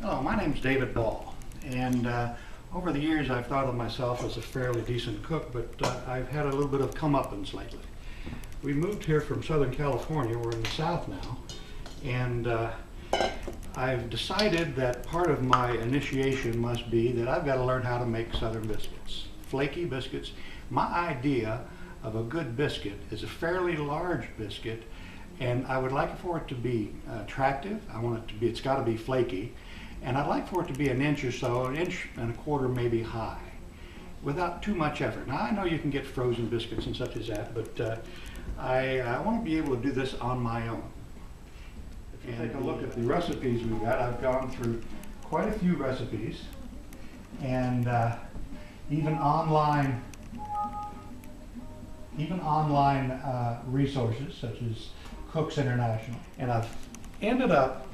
Hello, my name's David Ball, and over the years I've thought of myself as a fairly decent cook, but I've had a little bit of comeuppance lately. We moved here from Southern California. We're in the South now, and I've decided that part of my initiation must be that I've got to learn how to make Southern biscuits, flaky biscuits. My idea of a good biscuit is a fairly large biscuit, and I would like for it to be attractive. I want it to be, it's got to be flaky, and I'd like for it to be an inch or so, an inch and a quarter maybe high, without too much effort. Now I know you can get frozen biscuits and such as that, but I want to be able to do this on my own. If you take a look at the recipes we've got, I've gone through quite a few recipes, and even online resources such as Cooks International, and I've ended up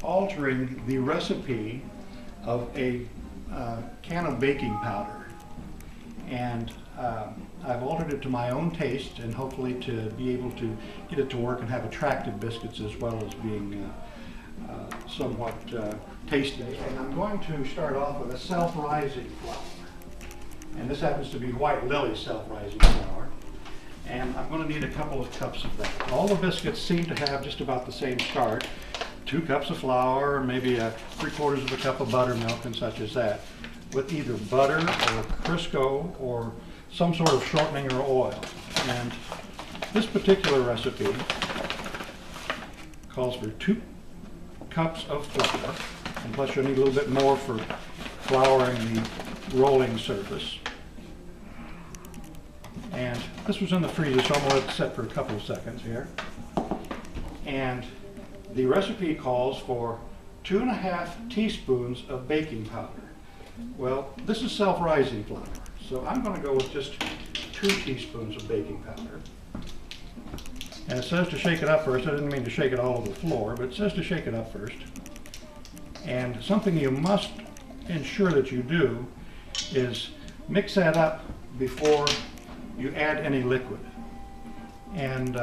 altering the recipe of a can of baking powder, and I've altered it to my own taste, and hopefully to be able to get it to work and have attractive biscuits as well as being somewhat tasty. And I'm going to start off with a self-rising flour, and this happens to be White Lily self-rising flour, and I'm going to need a couple of cups of that. All the biscuits seem to have just about the same start. 2 cups of flour, maybe 3/4 of a cup of buttermilk and such as that, with either butter or Crisco or some sort of shortening or oil. And this particular recipe calls for 2 cups of flour, and plus you'll need a little bit more for flouring the rolling surface. And this was in the freezer, so I'm going to let it set for a couple of seconds here. And the recipe calls for 2½ teaspoons of baking powder. Well, this is self-rising flour, so I'm going to go with just 2 teaspoons of baking powder. And it says to shake it up first. I didn't mean to shake it all over the floor, but it says to shake it up first. And something you must ensure that you do is mix that up before you add any liquid. And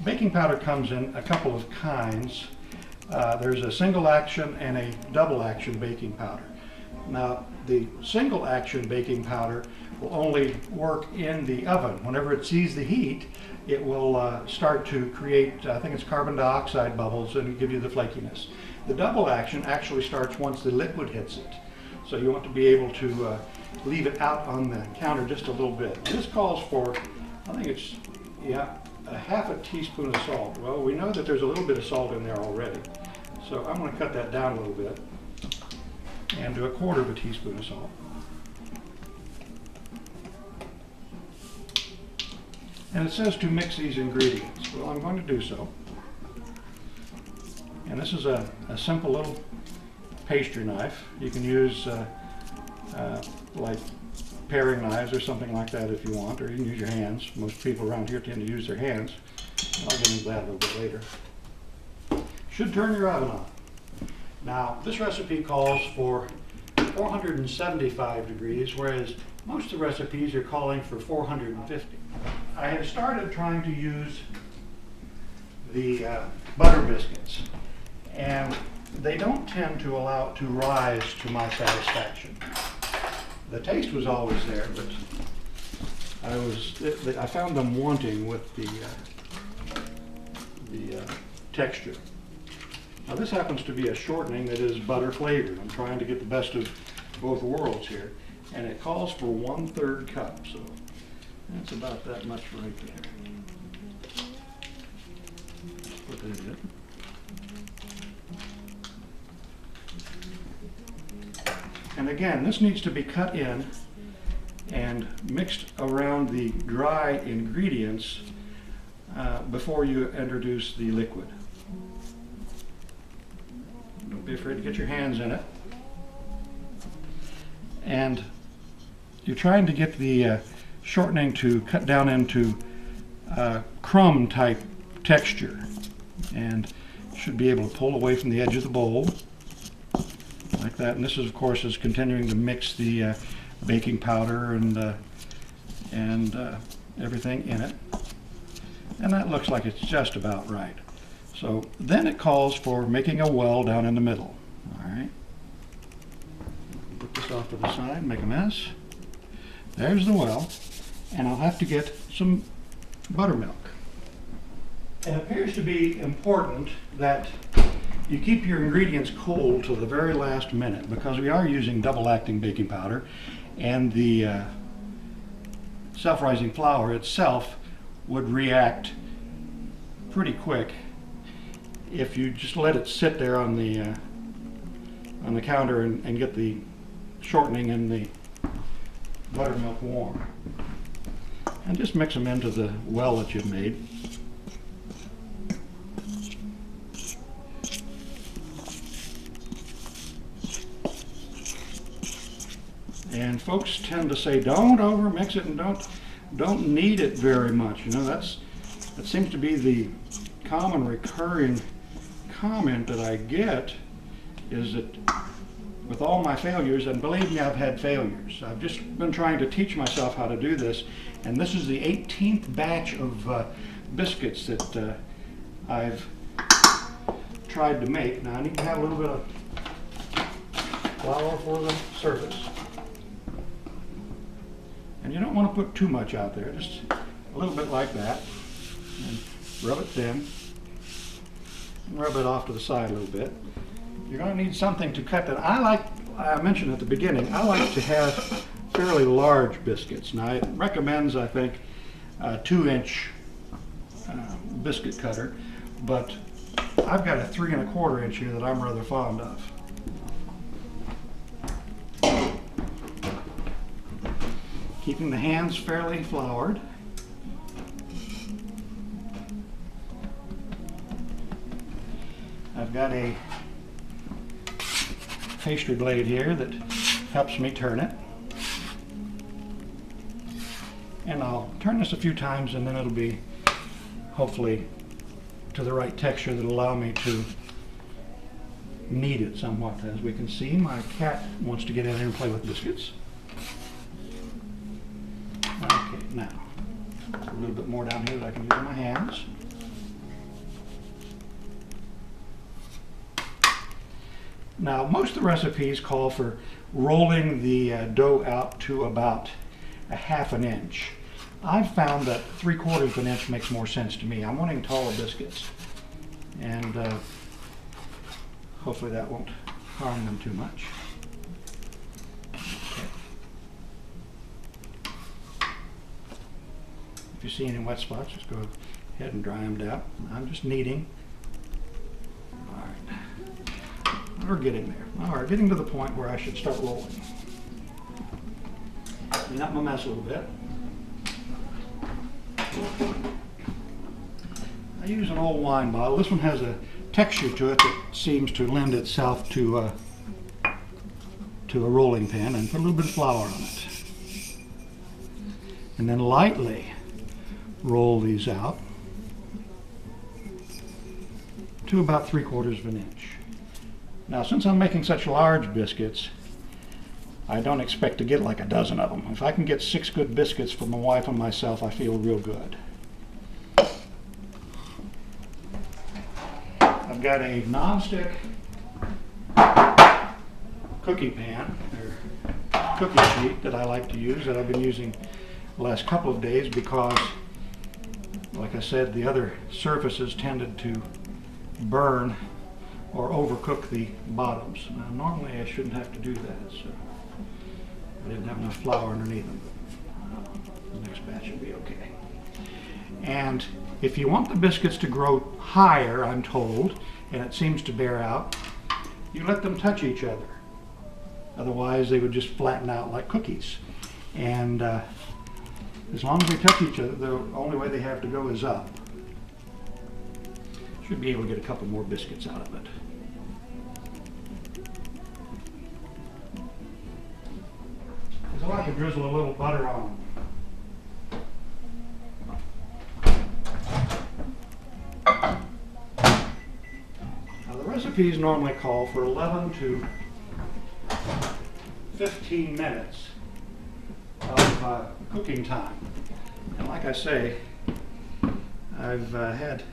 baking powder comes in a couple of kinds. There's a single action and a double action baking powder. Now, the single action baking powder will only work in the oven. Whenever it sees the heat, it will start to create, I think it's carbon dioxide bubbles, and give you the flakiness. The double action actually starts once the liquid hits it. So you want to be able to leave it out on the counter just a little bit. This calls for, I think it's, yeah, a 1/2 teaspoon of salt. Well, we know that there's a little bit of salt in there already, so I'm going to cut that down a little bit and do 1/4 teaspoon of salt. And it says to mix these ingredients. Well, I'm going to do so. And this is a simple little pastry knife. You can use like paring knives or something like that if you want, or you can use your hands. Most people around here tend to use their hands. I'll get into that a little bit later. Should turn your oven on. Now, this recipe calls for 475 degrees, whereas most of the recipes are calling for 450. I have started trying to use the butter biscuits, and they don't tend to allow it to rise to my satisfaction. The taste was always there, but I found them wanting with the texture. Now, this happens to be a shortening that is butter flavored. I'm trying to get the best of both worlds here, and it calls for 1/3 cup, so that's about that much right there. Put that in. And again, this needs to be cut in and mixed around the dry ingredients before you introduce the liquid. Don't be afraid to get your hands in it. And you're trying to get the shortening to cut down into crumb type texture, and should be able to pull away from the edge of the bowl like that. And this is, of course, is continuing to mix the baking powder and everything in it. And that looks like it's just about right. So then it calls for making a well down in the middle. All right. Put this off to the side, make a mess. There's the well, and I'll have to get some buttermilk. It appears to be important that you keep your ingredients cold till the very last minute, because we are using double-acting baking powder, and the self-rising flour itself would react pretty quick if you just let it sit there on the counter and get the shortening and the buttermilk warm. And just mix them into the well that you've made. And folks tend to say, don't overmix it and don't knead it very much. You know, that seems to be the common recurring comment that I get, is that with all my failures, and believe me, I've had failures. I've just been trying to teach myself how to do this, and this is the 18th batch of biscuits that I've tried to make. Now I need to have a little bit of flour for the surface. And you don't want to put too much out there, just a little bit like that. And rub it thin. And rub it off to the side a little bit. You're going to need something to cut that. I mentioned at the beginning, I like to have fairly large biscuits. Now it recommends, I think, a 2-inch biscuit cutter, but I've got a 3 1/4 inch here that I'm rather fond of. Keeping the hands fairly floured. I've got a pastry blade here that helps me turn it. And I'll turn this a few times, and then it'll be hopefully to the right texture that'll allow me to knead it somewhat. As we can see, my cat wants to get in here and play with biscuits. Okay, now a little bit more down here that I can use in my hands. Now, most of the recipes call for rolling the dough out to about a 1/2 inch. I've found that 3/4 inch makes more sense to me. I'm wanting taller biscuits, and hopefully that won't harm them too much. Okay. If you see any wet spots, just go ahead and dry them down. I'm just kneading. All right. We're getting there. All right, getting to the point where I should start rolling. Clean up my mess a little bit. I use an old wine bottle. This one has a texture to it that seems to lend itself to a rolling pin, and put a little bit of flour on it. And then lightly roll these out to about 3/4 inch. Now, since I'm making such large biscuits, I don't expect to get like a dozen of them. If I can get 6 good biscuits for my wife and myself, I feel real good. I've got a non-stick cookie pan, or cookie sheet, that I like to use, that I've been using the last couple of days because, like I said, the other surfaces tended to burn or overcook the bottoms. Now, normally I shouldn't have to do that, so I didn't have enough flour underneath them. The next batch will be okay. And if you want the biscuits to grow higher, I'm told, and it seems to bear out, you let them touch each other. Otherwise they would just flatten out like cookies. And as long as they touch each other, the only way they have to go is up. Should be able to get a couple more biscuits out of it. I like to drizzle a little butter on them. Now, the recipes normally call for 11 to 15 minutes of cooking time. And like I say, I've had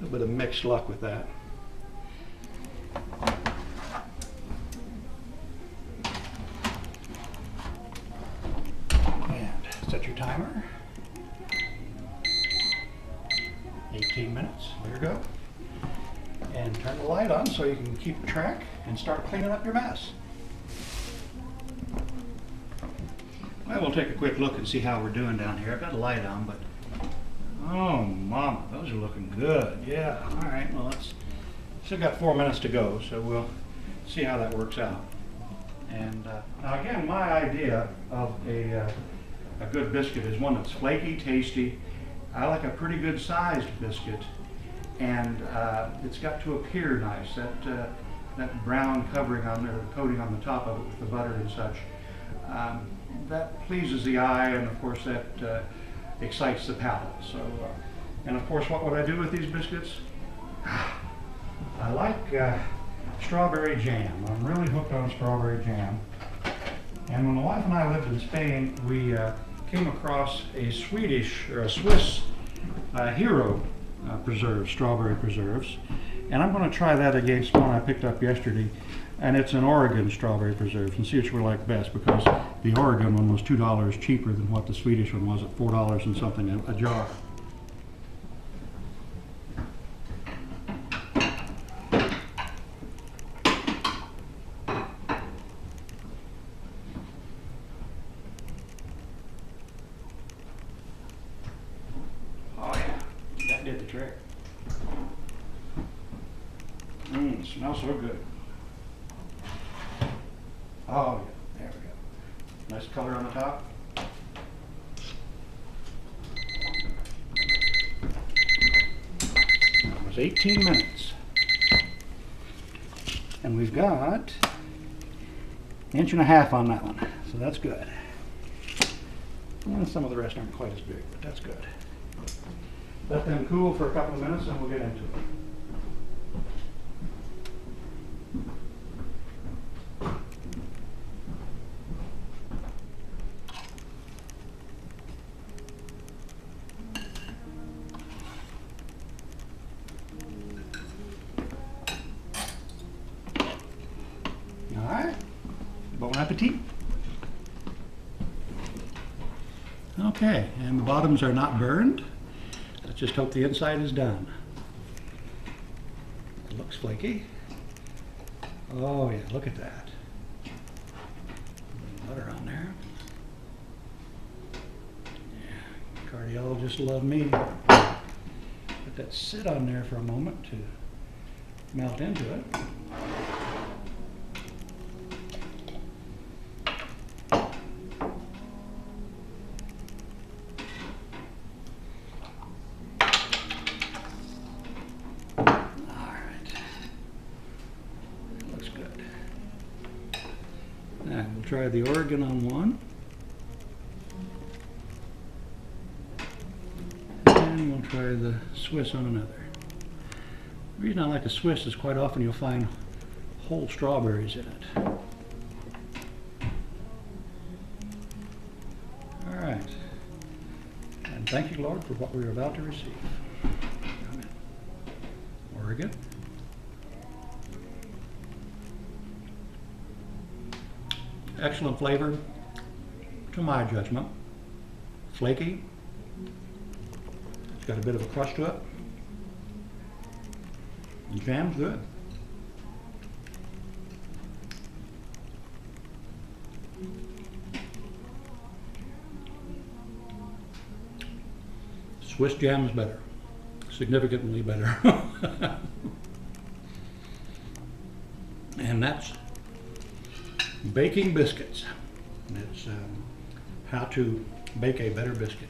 little bit of mixed luck with that. And set your timer. 18 minutes. There you go. And turn the light on so you can keep track and start cleaning up your mess. Well, we'll take a quick look and see how we're doing down here. I've got a light on, but oh, mama, those are looking good. Yeah. All right. Well, still got 4 minutes to go, so we'll see how that works out. And now, again, my idea of a good biscuit is one that's flaky, tasty. I like a pretty good sized biscuit, and it's got to appear nice. That brown covering on there, the coating on the top of it with the butter and such. That pleases the eye, and of course that excites the palate. So, and of course, what would I do with these biscuits? I like strawberry jam. I'm really hooked on strawberry jam. And when my wife and I lived in Spain, we came across a Swiss hero preserves, strawberry preserves. And I'm going to try that against one I picked up yesterday. And it's an Oregon strawberry preserves, and see which we like best, because the Oregon one was $2 cheaper than what the Swedish one was at $4 and something a jar. Oh yeah, that did the trick. It smells so good. Oh, yeah, there we go. Nice color on the top. That was 18 minutes. And we've got 1.5 inches on that one, so that's good. And some of the rest aren't quite as big, but that's good. Let them cool for a couple of minutes and we'll get into it. Alright, bon appetit. Okay, and the bottoms are not burned. Let's just hope the inside is done. It looks flaky. Oh yeah, look at that. Butter on there. Yeah, cardiologists love me. Let that sit on there for a moment to melt into it. Now we'll try the Oregon on one, and we'll try the Swiss on another. The reason I like the Swiss is quite often you'll find whole strawberries in it. All right, and thank you, Lord, for what we are about to receive. Amen. Oregon. Excellent flavor, to my judgment. Flaky. It's got a bit of a crust to it. And jam's good. Swiss jam is better. Significantly better. And that's Baking Biscuits. It's how to bake a better biscuit.